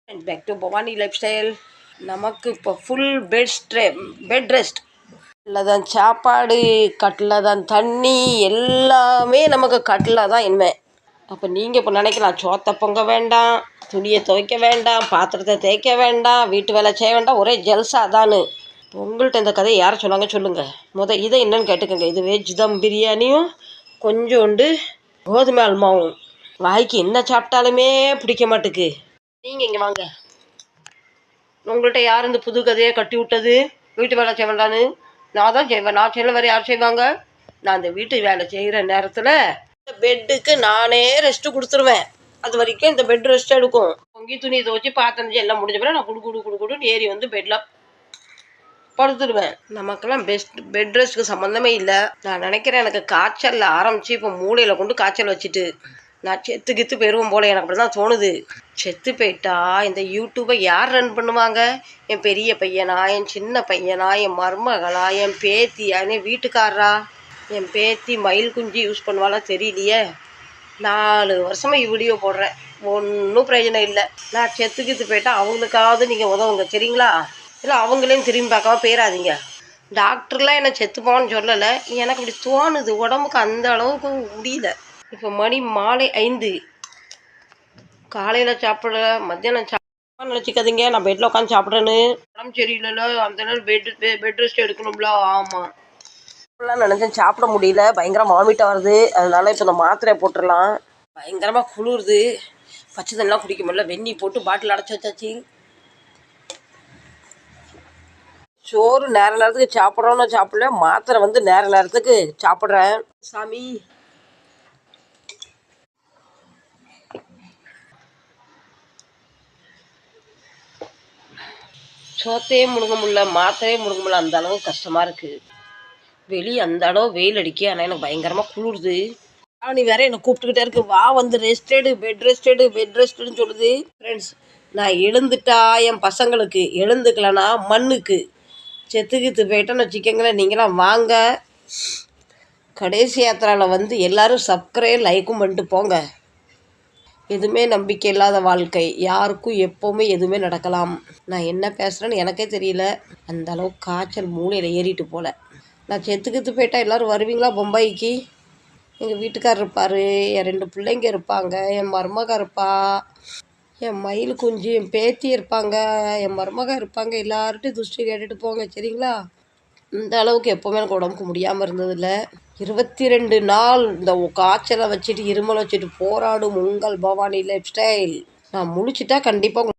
And back to Bhavani life style. நமக்கு இப்போ full bed rest. கட்டில் தான் சாப்பாடு, கட்டில் தான் தண்ணி, எல்லாமே நமக்கு கட்டில் தான் இனிமே. அப்போ நீங்கள் இப்போ நினைக்கலாம், சோத்தை பொங்க வேண்டாம், துணியை துவைக்க வேண்டாம், பாத்திரத்தை தேய்க்க வேண்டாம், வீட்டு வேலை செய்ய வேண்டாம், ஒரே ஜல்சா தானு. உங்கள்கிட்ட இந்த கதையை யார் சொன்னாங்க சொல்லுங்கள். இதை என்னன்னு கேட்டுக்கோங்க. இது வெஜ் தம் பிரியாணியும் கொஞ்சோண்டு கோதுமை அல்மாவும். வாய்க்கு என்ன சாப்பிட்டாலுமே பிடிக்க மாட்டுக்கு. நீங்கள் இங்கே வாங்க. உங்கள்கிட்ட யார் இந்த புது கதையை கட்டி விட்டது? வீட்டு வேலை செய்ய வேண்டான்னு. நான் தான் செய்வேன். நான் செய்யல, வேறு யார் செய்வாங்க? நான் இந்த வீட்டு வேலை செய்கிற நேரத்தில் பெட்டுக்கு நானே ரெஸ்ட்டு கொடுத்துருவேன். அது வரைக்கும் இந்த பெட் ரெஸ்ட் எடுக்கும். பொங்கி துணியை துவச்சி பாத்திரம் எல்லாம் முடிஞ்ச பிறகு நான் குடுன்னு ஏறி வந்து பெட்டில் படுத்துடுவேன். நமக்கெல்லாம் பெட் ரெஸ்ட்டுக்கு சம்மந்தமே இல்லை. நான் நினைக்கிறேன், எனக்கு காய்ச்சலில் ஆரம்பித்து இப்போ மூளையில் கொண்டு காய்ச்சல் வச்சுட்டு நான் செத்து போயிடுவோம் போல. எனக்கு அப்படி தான் தோணுது. செத்து போயிட்டா இந்த யூடியூப்பை யார் ரன் பண்ணுவாங்க? என் பெரிய பையனா, என் சின்ன பையனா, என் மருமகளா, என் பேத்தியா, என் வீட்டுக்காரரா? என் பேத்தி மயில் குஞ்சு யூஸ் பண்ணுவாளா தெரியலையே. 4 வருஷமாக வீடியோ போடுறேன், ஒன்றும் பிரயோஜனம் இல்லை. நான் செத்து போயிட்டா அவங்களுக்காவது நீங்கள் உதவுங்க, சரிங்களா? இல்லை அவங்களையும் திரும்பி பார்க்காம போயிடாதீங்க. டாக்டர்லாம் என்னை செத்துப்போன்னு சொல்லலை, எனக்கு அப்படி தோணுது. உடம்புக்கு அந்த அளவுக்கு முடியல. இப்போ மாலை 5. காலையில் சாப்பிட, மத்தியானம் சாப்பிட நினச்சிக்காதீங்க நான் பெட்டில் உட்காந்து சாப்பிட்றேன்னு. உடம்பு சரியில்லைல்ல, அந்த நேரம் பெட் ரெஸ்ட் எடுக்கணும்ல. ஆமாம், இப்படிலாம் நினச்சேன். சாப்பிட முடியல, பயங்கர வாமிட்டாக வருது. அதனால இப்போ இந்த மாத்திரையை போட்டுடலாம். பயங்கரமாக குளிருது, பச்சை தண்ணிலாம் குடிக்க முடியல. வெந்நி போட்டு பாட்டில் அடைச்சி வச்சாச்சு. சோறு நேர நேரத்துக்கு சாப்பிட்றோன்னு சாப்பிடல, மாத்திரை நேர நேரத்துக்கு சாப்பிட்றேன். சாமி, சோத்தையே முழுங்க முடியல, மாத்திரையே முழுங்க முடியல. அந்த அளவு கஷ்டமாக இருக்குது. வெளியே அந்த அளவு வெயில் அடிக்க, ஆனால் எனக்கு பயங்கரமாக குளிருது. நீ வேற என்னை கூப்பிட்டுக்கிட்டே இருக்கு, வா வந்து பெட் ரெஸ்ட்டுன்னு சொல்லுது. ஃப்ரெண்ட்ஸ், நான் எழுந்துட்டா என் பசங்களுக்கு, எழுந்துக்கலனா மண்ணுக்கு. செத்துக்கித்து போயிட்டேன்னு வச்சுக்கோங்களேன். நீங்களாம் வாங்க, கடைசி யாத்திராவில் எல்லோரும் சப்ஸ்கிரைப் லைக்கும் பண்ணிட்டு போங்க. எதுவுமே நம்பிக்கை இல்லாத வாழ்க்கை. யாருக்கும் எப்போவுமே எதுவுமே நடக்கலாம். நான் என்ன பேசுகிறேன்னு எனக்கே தெரியல. அந்த அளவுக்கு காய்ச்சல் மூளையில் ஏறிட்டு போல. நான் செத்துக்கித்து போயிட்டா எல்லோரும் வருவீங்களா பொம்பாய்க்கு? எங்கள் வீட்டுக்கார் இருப்பார், என் 2 பிள்ளைங்க இருப்பாங்க, என் மருமக இருப்பா, என் மயில் குஞ்சு, என் பேத்தி இருப்பாங்க, என் மருமக இருப்பாங்க. எல்லார்ட்டையும் துஷ்டி கேட்டுட்டு போங்க, சரிங்களா? இந்த அளவுக்கு எப்போவுமே எனக்கு உடம்புக்கு முடியாமல் இருந்ததில்ல. 22 நாள் இந்த காய்ச்சலை வச்சுட்டு, இருமல் வச்சுட்டு போராடும் உங்கள் பவானி லைஃப் ஸ்டைல். நான் முழிச்சிட்டா கண்டிப்பாக